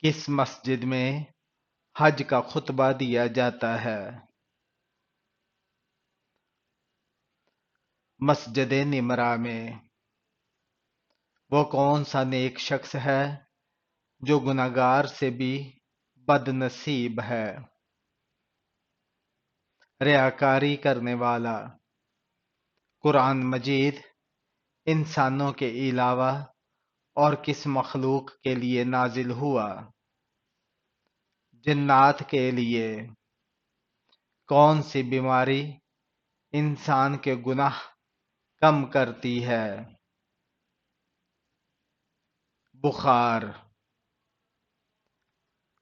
کس مسجد میں حج کا خطبہ دیا جاتا ہے؟ مسجد نمرہ میں۔ وہ کون سا نیک شخص ہے جو گناہگار سے بھی بد نصیب ہے؟ ریاکاری کرنے والا۔ قرآن مجید انسانوں کے علاوہ اور کس مخلوق کے لیے نازل ہوا؟ جنات کے لیے۔ کون سی بیماری انسان کے گناہ کم کرتی ہے؟ بخار۔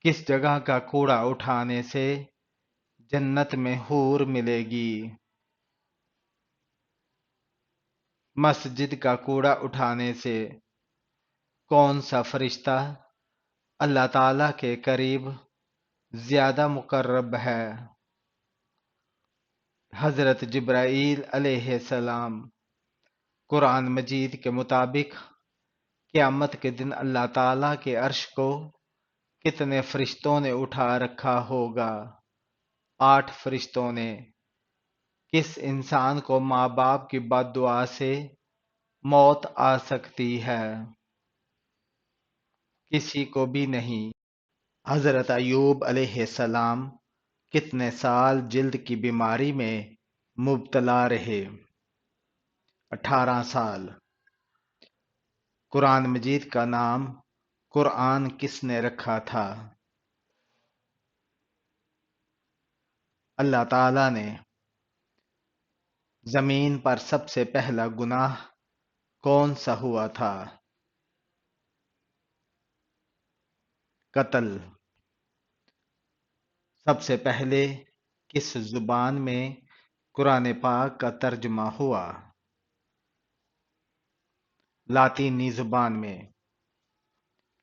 کس جگہ کا کوڑا اٹھانے سے جنت میں حور ملے گی؟ مسجد کا کوڑا اٹھانے سے کون سا فرشتہ اللہ تعالی کے قریب زیادہ مقرب ہے؟ حضرت جبرائیل علیہ السلام۔ قرآن مجید کے مطابق قیامت کے دن اللہ تعالی کے عرش کو کتنے فرشتوں نے اٹھا رکھا ہوگا؟ 8 فرشتوں نے۔ کس انسان کو ماں باپ کی بد دعا سے موت آ سکتی ہے؟ کسی کو بھی نہیں۔ حضرت ایوب علیہ السلام کتنے سال جلد کی بیماری میں مبتلا رہے؟ 18 سال۔ قرآن مجید کا نام قرآن کس نے رکھا تھا؟ اللہ تعالی نے۔ زمین پر سب سے پہلا گناہ کون سا ہوا تھا؟ قتل۔ سب سے پہلے کس زبان میں قرآن پاک کا ترجمہ ہوا؟ لاطینی زبان میں۔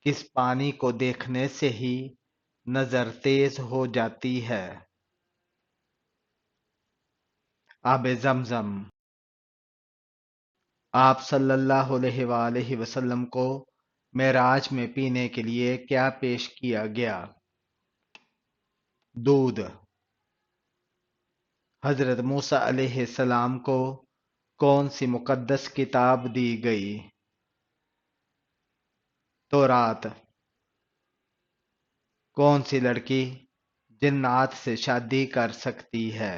کس پانی کو دیکھنے سے ہی نظر تیز ہو جاتی ہے؟ آب زمزم۔ آپ صلی اللہ علیہ وآلہ وسلم کو معراج میں پینے کے لیے کیا پیش کیا گیا؟ دودھ۔ حضرت موسیٰ علیہ السلام کو کون سی مقدس کتاب دی گئی؟ تورات۔ کون سی لڑکی جنات سے شادی کر سکتی ہے؟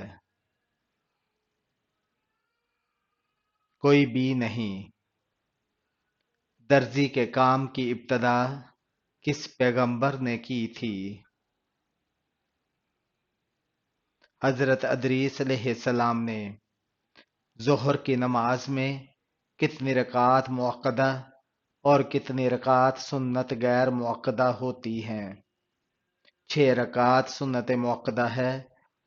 کوئی بھی نہیں۔ درزی کے کام کی ابتدا کس پیغمبر نے کی تھی؟ حضرت ادریس علیہ السلام نے۔ ظہر کی نماز میں کتنی رکعات مؤکدہ اور کتنی رکعات سنت غیر مؤکدہ ہوتی ہیں؟ 6 رکعات سنت مؤکدہ ہے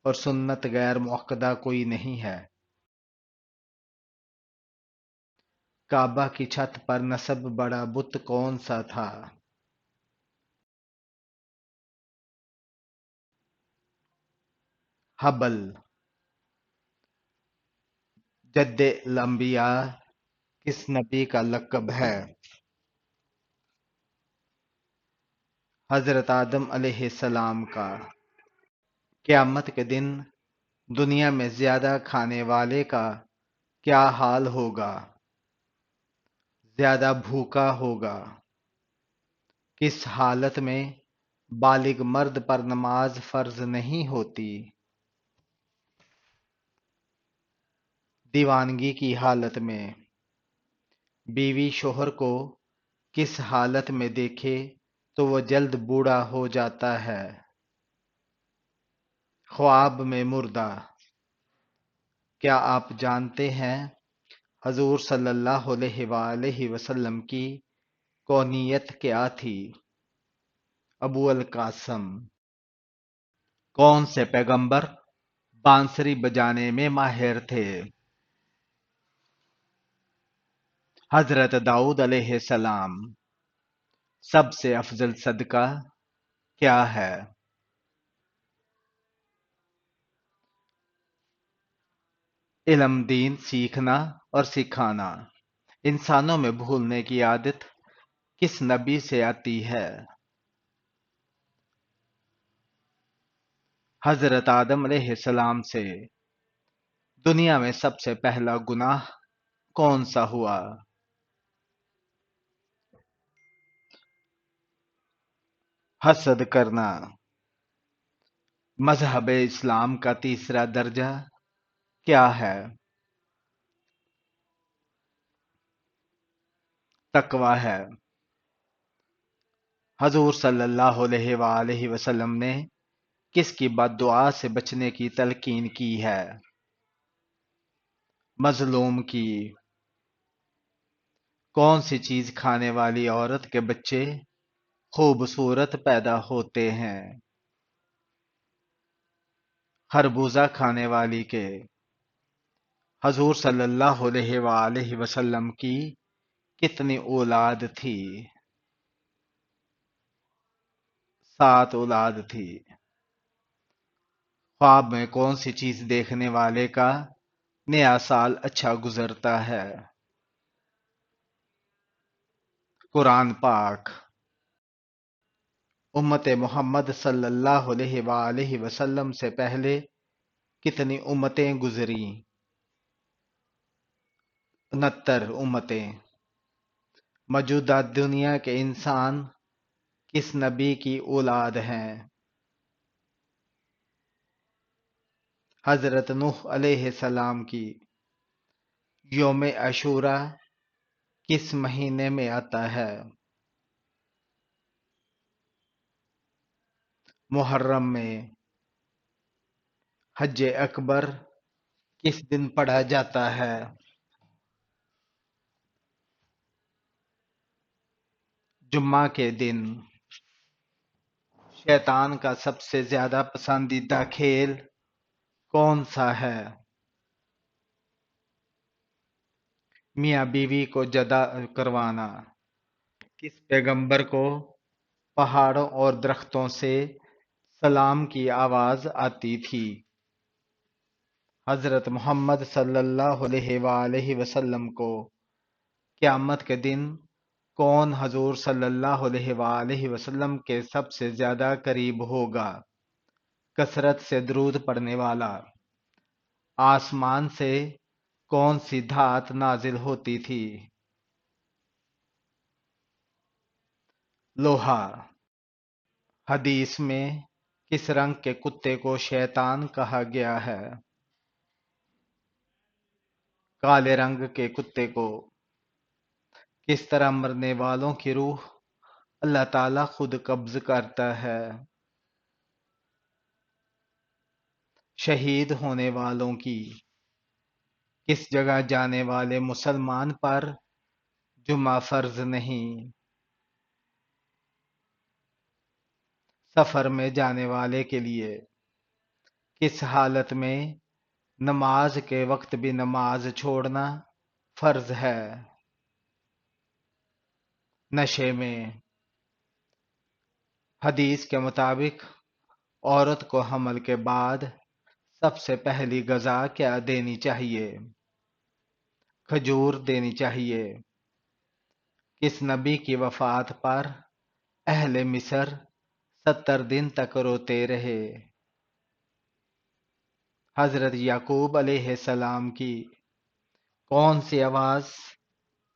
اور سنت غیر مؤکدہ کوئی نہیں ہے۔ کعبہ کی چھت پر نصب بڑا بت کون سا تھا؟ حبل۔ جد الانبیاء کس نبی کا لقب ہے؟ حضرت آدم علیہ السلام کا۔ قیامت کے دن دنیا میں زیادہ کھانے والے کا کیا حال ہوگا؟ زیادہ بھوکا ہوگا۔ کس حالت میں بالغ مرد پر نماز فرض نہیں ہوتی؟ دیوانگی کی حالت میں۔ بیوی شوہر کو کس حالت میں دیکھے تو وہ جلد بوڑھا ہو جاتا ہے؟ خواب میں مردہ۔ کیا آپ جانتے ہیں حضور صلی اللہ علیہ وآلہ وسلم کی کونیت کیا تھی؟ ابو القاسم۔ کون سے پیغمبر بانسری بجانے میں ماہر تھے؟ حضرت داؤد علیہ السلام۔ سب سے افضل صدقہ کیا ہے؟ علم دین سیکھنا اور سکھانا۔ انسانوں میں بھولنے کی عادت کس نبی سے آتی ہے؟ حضرت آدم علیہ السلام سے دنیا میں سب سے پہلا گناہ کون سا ہوا؟ حسد کرنا۔ مذہب اسلام کا تیسرا درجہ کیا ہے؟ تقوی ہے۔ حضور صلی اللہ علیہ وآلہ وسلم نے کس کی بد دعا سے بچنے کی تلقین کی ہے؟ مظلوم کی۔ کون سی چیز کھانے والی عورت کے بچے خوبصورت پیدا ہوتے ہیں؟ خربوزہ کھانے والی کے۔ حضور صلی اللہ علیہ وآلہ وسلم کی کتنی اولاد تھی؟ 7 اولاد تھی۔ خواب میں کون سی چیز دیکھنے والے کا نیا سال اچھا گزرتا ہے؟ قرآن پاک۔ امت محمد صلی اللہ علیہ وآلہ وسلم سے پہلے کتنی امتیں گزریں؟ 69 امتیں۔ موجودہ دنیا کے انسان کس نبی کی اولاد ہیں؟ حضرت نوح علیہ السلام کی۔ یوم عاشوراء کس مہینے میں آتا ہے؟ محرم میں۔ حج اکبر کس دن پڑھا جاتا ہے؟ جمعہ کے دن۔ شیطان کا سب سے زیادہ پسندیدہ کھیل کون سا ہے؟ میاں بیوی کو جدا کروانا۔ کس پیغمبر کو پہاڑوں اور درختوں سے سلام کی آواز آتی تھی؟ حضرت محمد صلی اللہ علیہ وآلہ وسلم کو قیامت کے دن کون حضور صلی اللہ علیہ وآلہ وسلم کے سب سے زیادہ قریب ہوگا؟ کثرت سے درود پڑھنے والا۔ آسمان سے کون سی دھات نازل ہوتی تھی؟ لوہا۔ حدیث میں کس رنگ کے کتے کو شیطان کہا گیا ہے؟ کالے رنگ کے کتے کو۔ کس طرح مرنے والوں کی روح اللہ تعالیٰ خود قبض کرتا ہے؟ شہید ہونے والوں کی۔ کس جگہ جانے والے مسلمان پر جمعہ فرض نہیں؟ سفر میں جانے والے کے لیے۔ کس حالت میں نماز کے وقت بھی نماز چھوڑنا فرض ہے؟ نشے میں۔ حدیث کے مطابق عورت کو حمل کے بعد سب سے پہلی غذا کیا دینی چاہیے؟ کھجور دینی چاہیے۔ کس نبی کی وفات پر اہل مصر 70 دن تک روتے رہے؟ حضرت یعقوب علیہ السلام کی کون سی آواز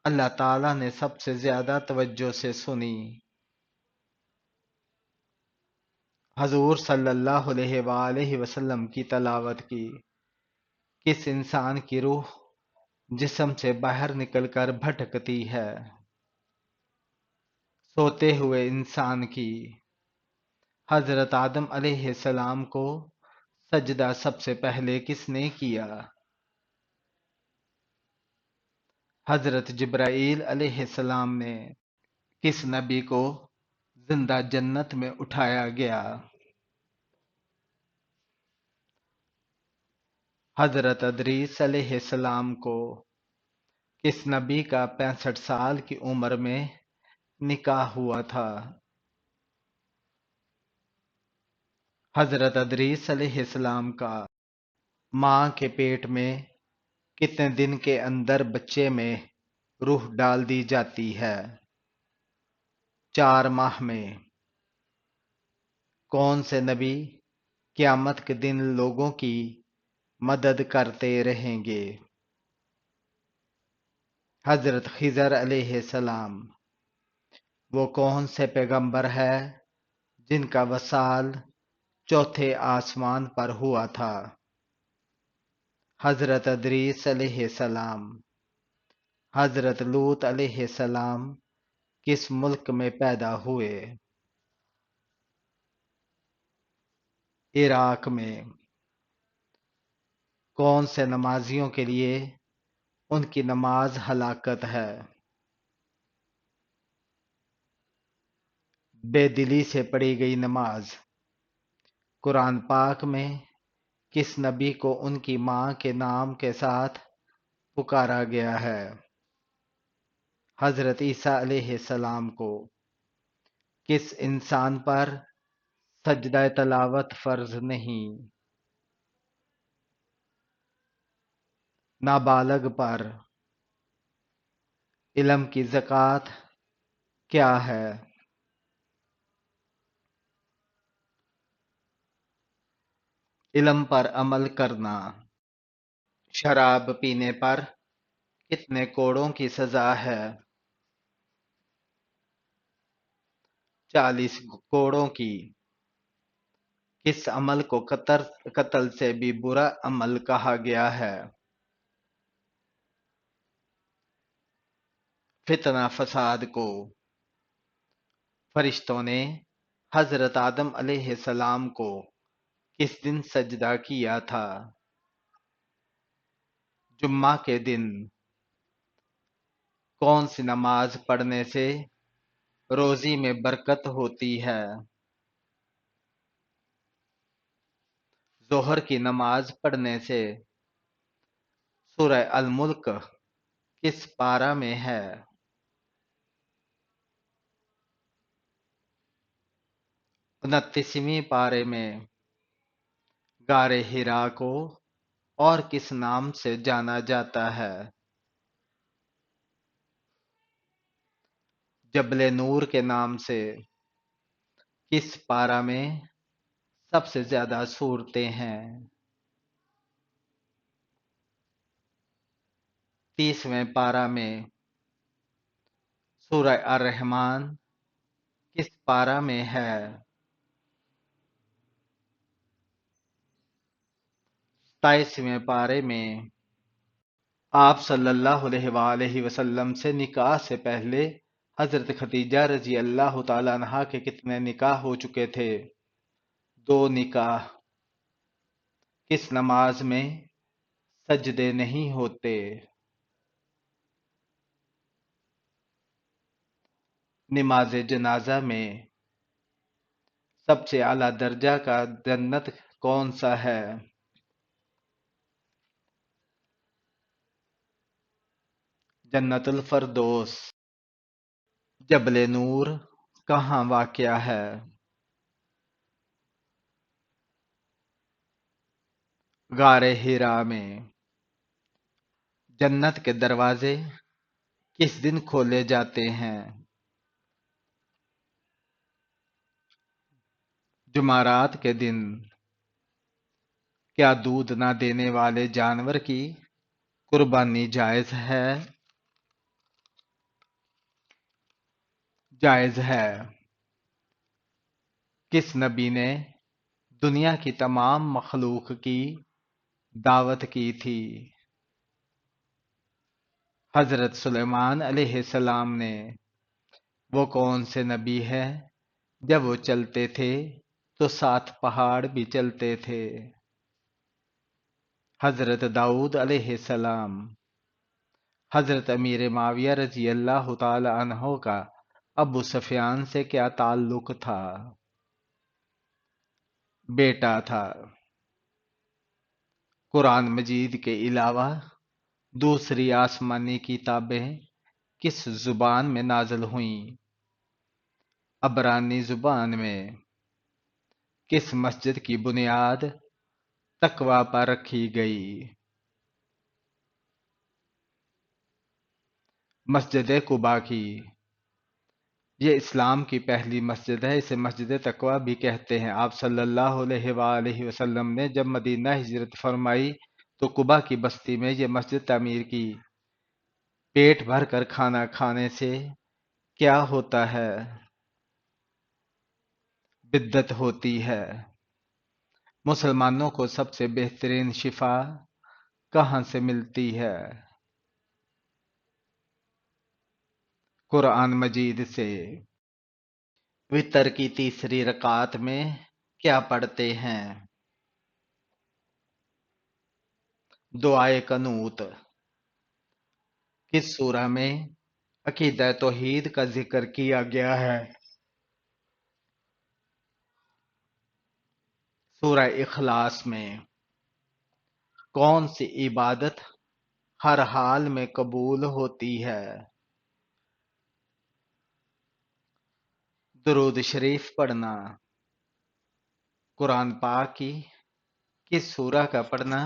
اللہ تعالیٰ نے سب سے زیادہ توجہ سے سنی؟ حضور صلی اللہ علیہ وآلہ وسلم کی تلاوت کی۔ کس انسان کی روح جسم سے باہر نکل کر بھٹکتی ہے؟ سوتے ہوئے انسان کی۔ حضرت آدم علیہ السلام کو سجدہ سب سے پہلے کس نے کیا؟ حضرت جبرائیل علیہ السلام نے۔ کس نبی کو زندہ جنت میں اٹھایا گیا؟ حضرت ادریس علیہ السلام کو۔ کس نبی کا 65 سال کی عمر میں نکاح ہوا تھا؟ حضرت ادریس علیہ السلام کا۔ ماں کے پیٹ میں کتنے دن کے اندر بچے میں روح ڈال دی جاتی ہے؟ 4 ماہ میں۔ کون سے نبی قیامت کے دن لوگوں کی مدد کرتے رہیں گے۔ حضرت خضر علیہ السلام وہ کون سے پیغمبر ہے جن کا وصال چوتھے آسمان پر ہوا تھا؟ حضرت ادریس علیہ السلام۔ حضرت لوط علیہ السلام کس ملک میں پیدا ہوئے؟ عراق میں۔ کون سے نمازیوں کے لیے ان کی نماز ہلاکت ہے؟ بے دلی سے پڑھی گئی نماز۔ قرآن پاک میں کس نبی کو ان کی ماں کے نام کے ساتھ پکارا گیا ہے؟ حضرت عیسیٰ علیہ السلام کو۔ کس انسان پر سجدہ تلاوت فرض نہیں؟ نابالغ پر۔ علم کی زکوٰۃ کیا ہے؟ علم پر عمل کرنا۔ شراب پینے پر کتنے کوڑوں کی سزا ہے؟ 40 کوڑوں کی۔ کس عمل کو قتل سے بھی برا عمل کہا گیا ہے؟ فتنہ فساد کو۔ فرشتوں نے حضرت آدم علیہ السلام کو کس دن سجدہ کیا تھا؟ جمعہ کے دن۔ کون سی نماز پڑھنے سے روزی میں برکت ہوتی ہے؟ ظہر کی نماز پڑھنے سے۔ سورہ الملک کس پارہ میں ہے؟ 29ویں پارے میں۔ غار حرا کو اور کس نام سے جانا جاتا ہے؟ جبل نور کے نام سے۔ کس پارہ میں سب سے زیادہ سورتیں ہیں؟ 30ویں پارہ میں۔ سورہ الرحمن کس پارہ میں ہے؟ 27ویں پارے میں۔ آپ صلی اللہ علیہ وآلہ وسلم سے نکاح سے پہلے حضرت خدیجہ رضی اللہ تعالیٰ عنہا کے کتنے نکاح ہو چکے تھے؟ 2 نکاح۔ کس نماز میں سجدے نہیں ہوتے؟ نماز جنازہ میں۔ سب سے اعلیٰ درجہ کا جنت کون سا ہے؟ جنت الفردوس۔ جبل نور کہاں واقع ہے؟ غار حرا میں۔ جنت کے دروازے کس دن کھولے جاتے ہیں؟ جمعرات کے دن۔ کیا دودھ نہ دینے والے جانور کی قربانی جائز ہے؟ جائز ہے۔ کس نبی نے دنیا کی تمام مخلوق کی دعوت کی تھی؟ حضرت سلیمان علیہ السلام نے۔ وہ کون سے نبی ہے جب وہ چلتے تھے تو 7 پہاڑ بھی چلتے تھے؟ حضرت داؤد علیہ السلام۔ حضرت امیر معاویہ رضی اللہ تعالی عنہ کا ابو سفیان سے کیا تعلق تھا؟ بیٹا تھا۔ قرآن مجید کے علاوہ دوسری آسمانی کتابیں کس زبان میں نازل ہوئیں؟ عبرانی زبان میں۔ کس مسجد کی بنیاد تقوی پر رکھی گئی؟ مسجد قباء کی۔ یہ اسلام کی پہلی مسجد ہے، اسے مسجد تقویٰ بھی کہتے ہیں۔ آپ صلی اللہ علیہ وآلہ وسلم نے جب مدینہ ہجرت فرمائی تو قبا کی بستی میں یہ مسجد تعمیر کی۔ پیٹ بھر کر کھانا کھانے سے کیا ہوتا ہے؟ بدعت ہوتی ہے۔ مسلمانوں کو سب سے بہترین شفا کہاں سے ملتی ہے؟ قرآن مجید سے۔ وتر کی تیسری رکعت میں کیا پڑھتے ہیں؟ دعائے قنوت۔ کس سورہ میں عقیدہ توحید کا ذکر کیا گیا ہے؟ سورہ اخلاص میں۔ کون سی عبادت ہر حال میں قبول ہوتی ہے؟ درود شریف پڑھنا۔ قرآن پاک کی کس سورہ کا پڑھنا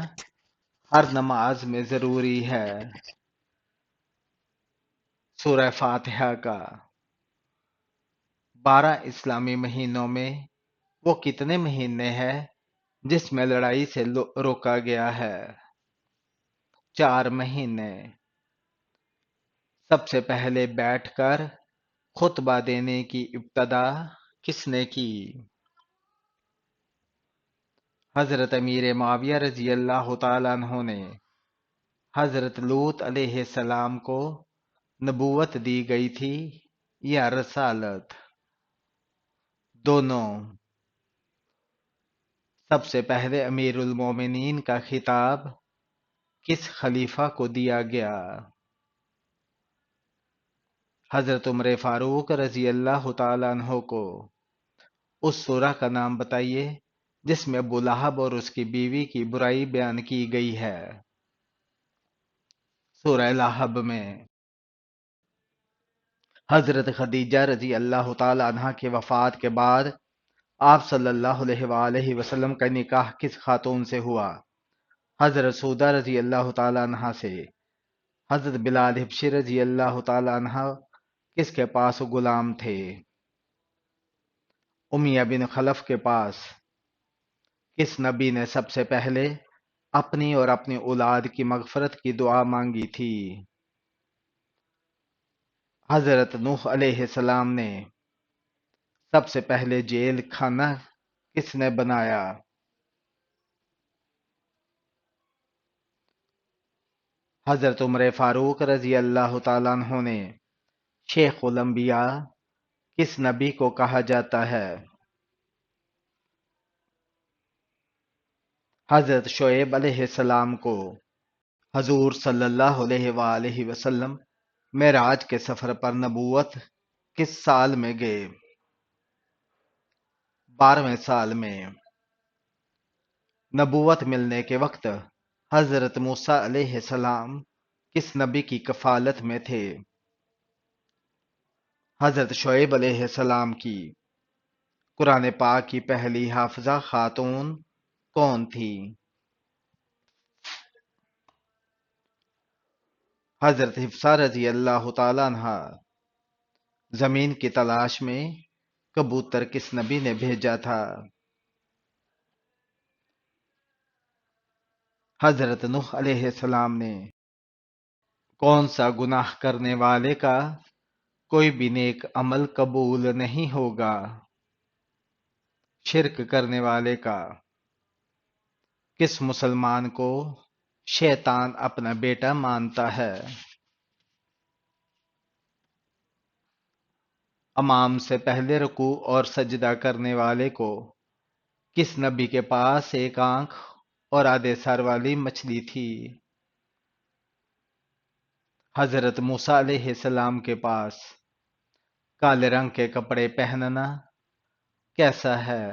ہر نماز میں ضروری ہے؟ سورہ فاتحہ کا۔ 12 اسلامی مہینوں میں وہ کتنے مہینے ہیں جس میں لڑائی سے روکا گیا ہے؟ 4 مہینے۔ سب سے پہلے بیٹھ کر خطبہ دینے کی ابتدا کس نے کی؟ حضرت امیر معاویہ رضی اللہ تعالیٰ عنہ نے۔ حضرت لوط علیہ السلام کو نبوت دی گئی تھی یا رسالت؟ دونوں۔ سب سے پہلے امیر المومنین کا خطاب کس خلیفہ کو دیا گیا؟ حضرت عمر فاروق رضی اللہ تعالیٰ عنہ کو۔ اس سورہ کا نام بتائیے جس میں ابو لہب اور اس کی بیوی کی برائی بیان کی گئی ہے۔ سورہ لہب میں۔ حضرت خدیجہ رضی اللہ تعالیٰ عنہ کی وفات کے بعد آپ صلی اللہ علیہ وآلہ وسلم کا نکاح کس خاتون سے ہوا؟ حضرت سودہ رضی اللہ تعالیٰ عنہ سے۔ حضرت بلال حبشی رضی اللہ تعالیٰ عنہ کس کے پاس غلام تھے؟ امیہ بن خلف کے پاس۔ کس نبی نے سب سے پہلے اپنی اور اپنی اولاد کی مغفرت کی دعا مانگی تھی؟ حضرت نوح علیہ السلام نے۔ سب سے پہلے جیل خانہ کس نے بنایا؟ حضرت عمر فاروق رضی اللہ تعالیٰ عنہ نے۔ شیخ الانبیاء کس نبی کو کہا جاتا ہے؟ حضرت شعیب علیہ السلام کو۔ حضور صلی اللہ علیہ وآلہ وسلم معراج کے سفر پر نبوت کس سال میں گئے؟ 12ویں سال میں۔ نبوت ملنے کے وقت حضرت موسیٰ علیہ السلام کس نبی کی کفالت میں تھے؟ حضرت شعیب علیہ السلام کی۔ قرآن پاک کی پہلی حافظہ خاتون کون تھی؟ حضرت حفصہ رضی اللہ تعالیٰ عنہ۔ زمین کی تلاش میں کبوتر کس نبی نے بھیجا تھا؟ حضرت نوح علیہ السلام نے۔ کون سا گناہ کرنے والے کا کوئی بھی نیک عمل قبول نہیں ہوگا؟ شرک کرنے والے کا۔ کس مسلمان کو شیطان اپنا بیٹا مانتا ہے؟ امام سے پہلے رکوع اور سجدہ کرنے والے کو کس نبی کے پاس ایک آنکھ اور آدھے سر والی مچھلی تھی؟ حضرت موسیٰ علیہ السلام کے پاس۔ کالے رنگ کے کپڑے پہننا کیسا ہے؟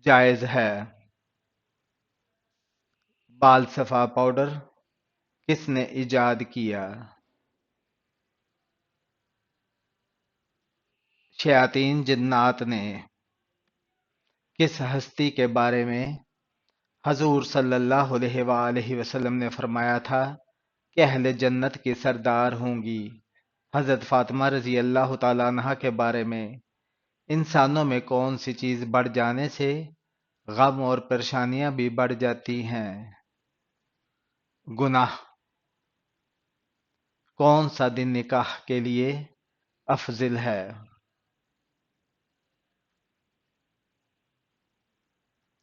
جائز ہے۔ بال صفا پاؤڈر کس نے ایجاد کیا؟ شیاطین جنات نے۔ کس ہستی کے بارے میں حضور صلی اللہ علیہ وآلہ وسلم نے فرمایا تھا کہ اہل جنت کی سردار ہوں گی۔ حضرت فاطمہ رضی اللہ تعالیٰ عنہا کے بارے میں، انسانوں میں کون سی چیز بڑھ جانے سے غم اور پریشانیاں بھی بڑھ جاتی ہیں؟ گناہ۔ کون سا دن نکاح کے لیے افضل ہے؟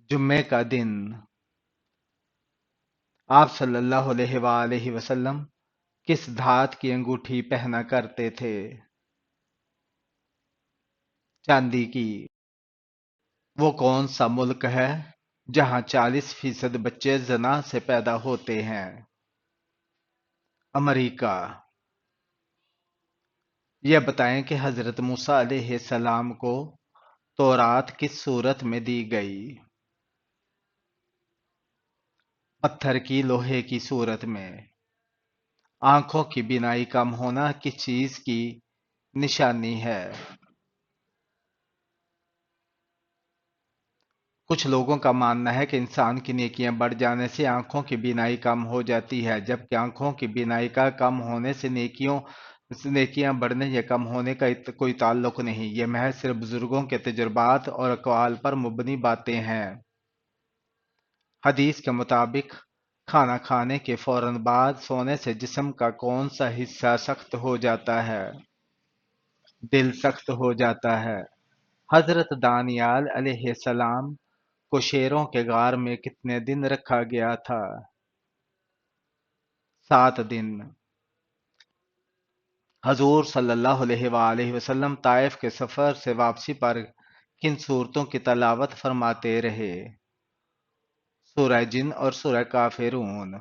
جمعے کا دن۔ آپ صلی اللہ علیہ وآلہ وسلم کس دھات کی انگوٹھی پہنا کرتے تھے؟ چاندی کی۔ وہ کون سا ملک ہے جہاں 40% بچے زنا سے پیدا ہوتے ہیں؟ امریکہ۔ یہ بتائیں کہ حضرت موسیٰ علیہ السلام کو تورات کس صورت میں دی گئی؟ پتھر کی لوہے کی صورت میں۔ آنکھوں کی بینائی کم ہونا کس چیز کی نشانی ہے؟ کچھ لوگوں کا ماننا ہے کہ انسان کی نیکیاں بڑھ جانے سے آنکھوں کی بینائی کم ہو جاتی ہے، جبکہ آنکھوں کی بینائی کا کم ہونے سے نیکیاں بڑھنے یا کم ہونے کا کوئی تعلق نہیں۔ یہ محض صرف بزرگوں کے تجربات اور اقوال پر مبنی باتیں ہیں۔ حدیث کے مطابق کھانا کھانے کے فوراً بعد سونے سے جسم کا کون سا حصہ سخت ہو جاتا ہے؟ دل سخت ہو جاتا ہے۔ حضرت دانیال علیہ السلام کو شیروں کے غار میں کتنے دن رکھا گیا تھا؟ 7 دن۔ حضور صلی اللہ علیہ وآلہ وسلم طائف کے سفر سے واپسی پر کن سورتوں کی تلاوت فرماتے رہے؟ سورہ جن اور سورہ کافرون۔